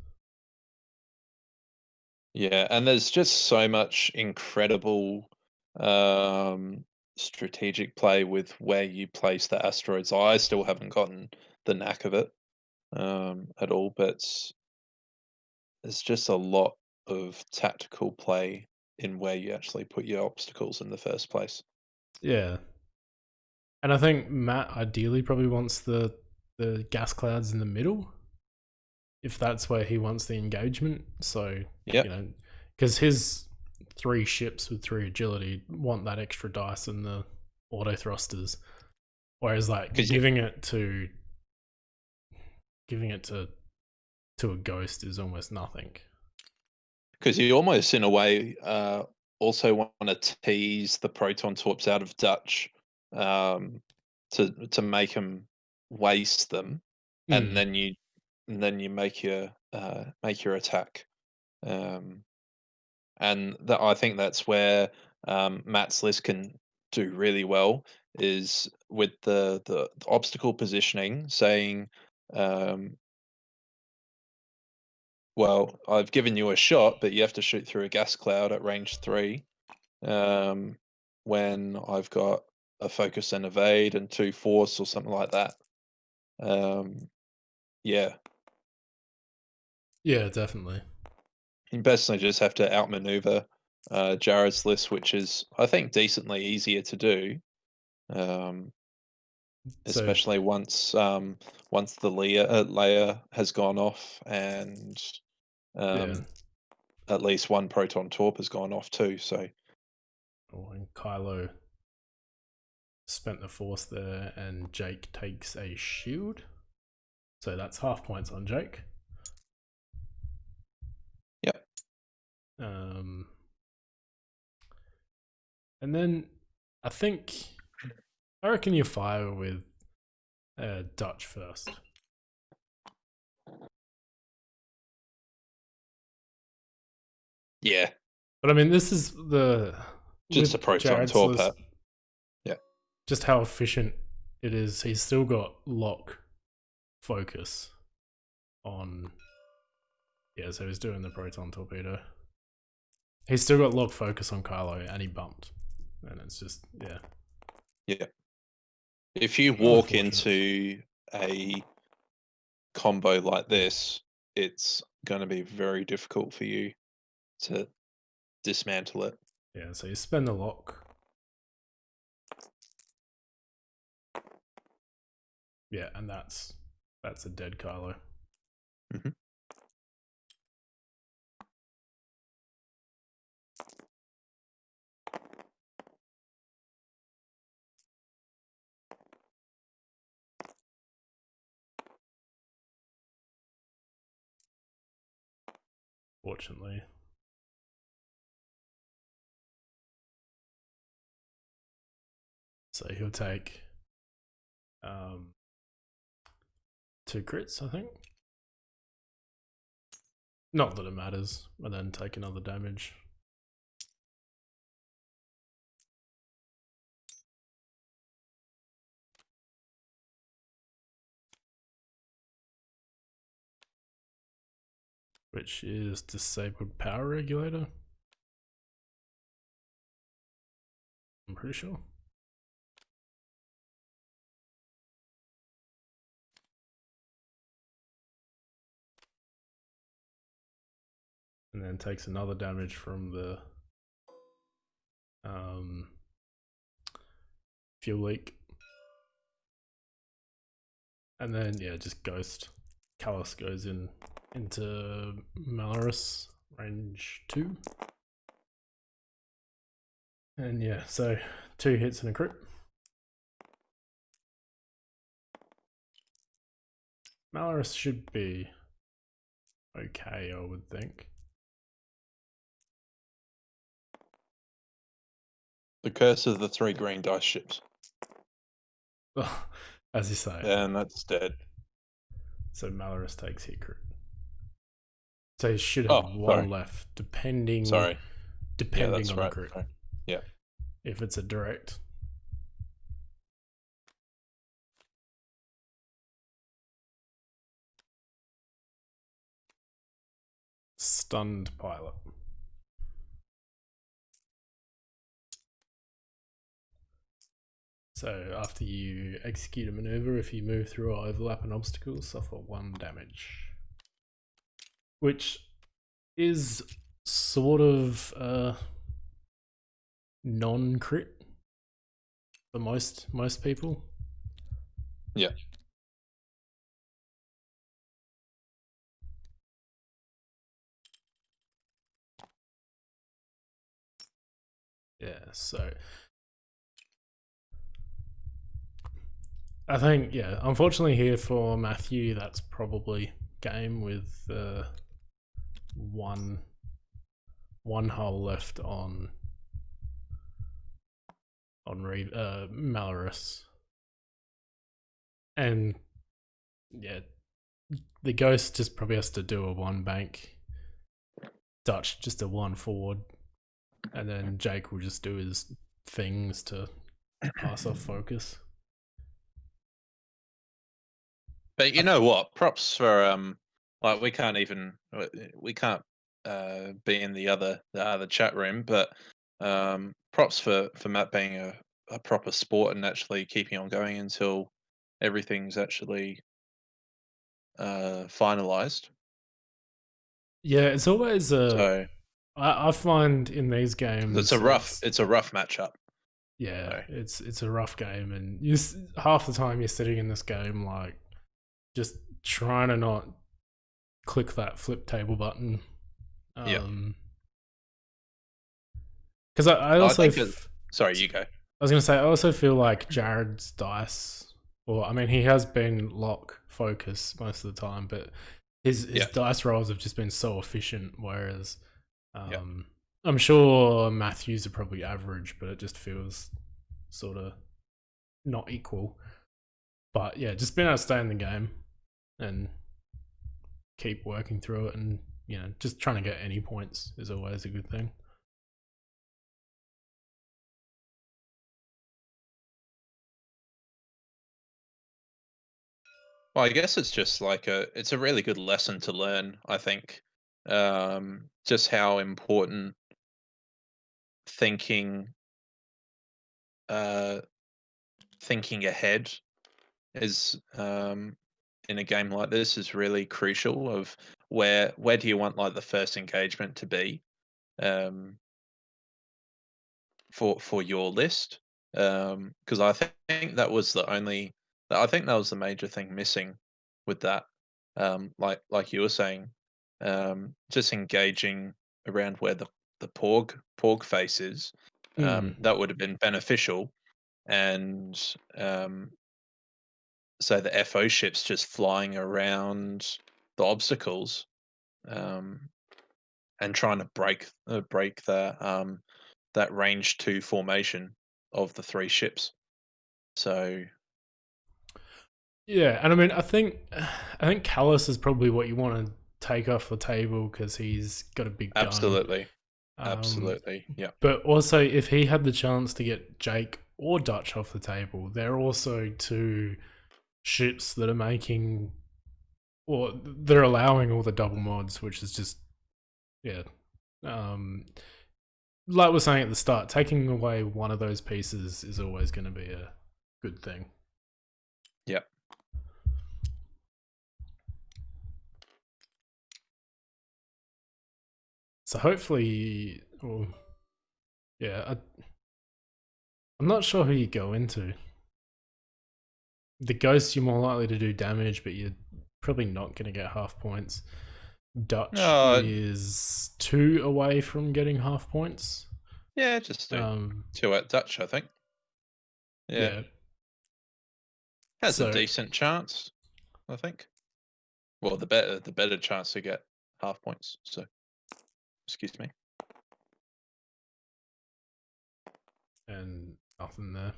yeah. And there's just so much incredible um, strategic play with where you place the asteroids. I still haven't gotten the knack of it at all, but there's just a lot of tactical play in where you actually put your obstacles in the first place. Yeah, and I think Matt ideally probably wants the gas clouds in the middle if that's where he wants the engagement. So Yeah, you know, because his 3 ships with 3 agility want that extra dice and the auto thrusters, whereas like because you giving it to a ghost is almost nothing. because you almost in a way also want to tease the proton torps out of Dutch um, to make him waste them, and Mm. then you make your attack. Um, and that I think that's where Matt's list can do really well is with the obstacle positioning, saying, um, "Well, I've given you a shot, but you have to shoot through a gas cloud at range 3." Um, when I've got a focus and evade and 2 force or something like that. Um, yeah, Yeah, definitely. you basically just have to outmaneuver Jarrad's list, which is I think decently easier to do. Um, So especially once the layer has gone off and yeah, at least one proton torp has gone off too. So and Kylo spent the force there, and Jake takes a shield. So that's half points on Jake. yep, Um, and then I reckon you fire with Dutch first. yeah, But I mean, this is just a with proton Jarrad's torp. list, Yeah, just how efficient it is. He's still got lock focus on. Yeah, so he's doing the proton torpedo. He's still got lock focus on Kylo, and he bumped, and it's just yeah. If you walk unfortunate. into a combo like this, it's going to be very difficult for you to dismantle it. Yeah, so you spend the lock. Yeah, and that's a dead Kylo. Mhm. Fortunately. So he'll take 2 crits, I think. Not that it matters, and then take another damage. Which is disabled power regulator. I'm pretty sure. And then takes another damage from the fuel leak. And then just ghost. Kallus goes into Malorus range 2. And so 2 hits and a crit. Malorus should be okay, I would think. The curse of the 3 green dice ships. As you say. And that's dead. So Malorus takes hit crit. So he should have Oh, 1 sorry. left, depending Sorry. Yeah, on that's the right. crit. Sorry. Yeah. If it's a direct. Stunned pilot. So after you execute a maneuver, if you move through or overlap an obstacle, suffer 1 damage. Which is sort of non-crit for most people. Yeah. Yeah, so I think, unfortunately here for Matthew, that's probably game with one hull left on Malorus. And the ghost just probably has to do a 1 bank. Dutch just a 1 forward. And then Jake will just do his things to pass off focus. But you know what? Props for like we can't be in the other chat room, but props for Matt being a proper sport and actually keeping on going until everything's actually finalized. Yeah, it's always So I find in these games it's a rough matchup. yeah, So, it's a rough game, and half the time you're sitting in this game like just trying to not click that flip table button. yeah. Because I I also think sorry, you go. I was gonna say I also feel like Jarrad's dice, or I mean he has been lock focus most of the time, but his Yeah, dice rolls have just been so efficient. Whereas yeah. I'm sure Matthews are probably average, but it just feels sort of not equal. But yeah, just being able to stay in the game and keep working through it, and just trying to get any points is always a good thing. Well, I guess it's just like it's a really good lesson to learn, I think. Just how important thinking uh thinking ahead is in a game like this is really crucial of where do you want like the first engagement to be um for your list. Because think that was I think that was the major thing missing with that. Like you were saying, just engaging around where the Porg face is, Mm. that would have been beneficial. And so the FO ships just flying around the obstacles, um, and trying to break that range 2 formation of the 3 ships. So, Yeah, and I mean, I think Kallus is probably what you want to take off the table because he's got a big gun. absolutely, Um, absolutely, yeah. but also, if he had the chance to get Jake or Dutch off the table, they're also two ships that are making or they're allowing all the double mods, which is just yeah. Um, like we're saying at the start, taking away one of those pieces is always going to be a good thing. Yep. So hopefully, well, yeah, I'm not sure who you go into. The ghost, you're more likely to do damage, but you're probably not going to get half points. Dutch Uh, is 2 away from getting half points. yeah, just do Um, 2 at Dutch, I think. Yeah. yeah. Has a So, decent chance, I think. Well, the better chance to get half points, so excuse me. and nothing there.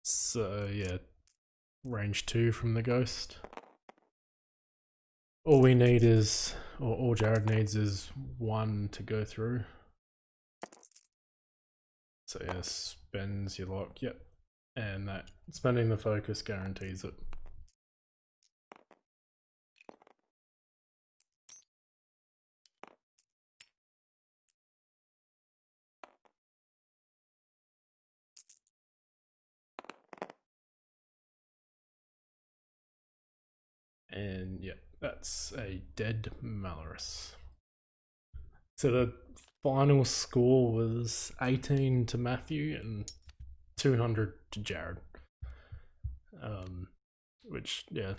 So, yeah, range 2 from the ghost. All we need is, or all Jarrad needs is 1 to go through. So, yeah, spends your lock, yep. And that spending the focus guarantees it. And yeah, that's a dead Malorus. So the final score was 18 to Matthew and 200 to Jarrad. Which, yeah,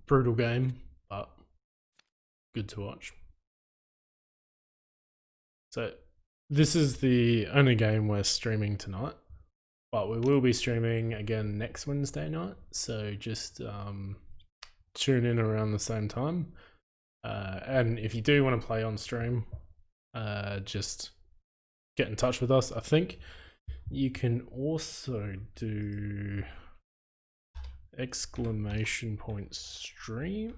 brutal game, but good to watch. So this is the only game we're streaming tonight, but we will be streaming again next Wednesday night. So just tune in around the same time. And if you do want to play on stream, just get in touch with us. I think you can also do !stream.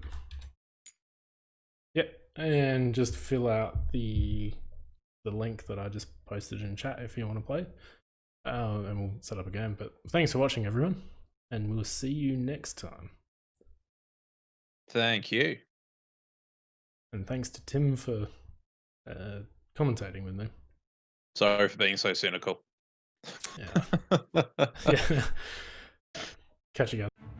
Yep, and just fill out the link that I just posted in chat if you want to play. And we'll set up a game. But thanks for watching, everyone, and we'll see you next time. Thank you. And thanks to Tim for commentating with me. Sorry for being so cynical. Yeah. Yeah. Catch you guys.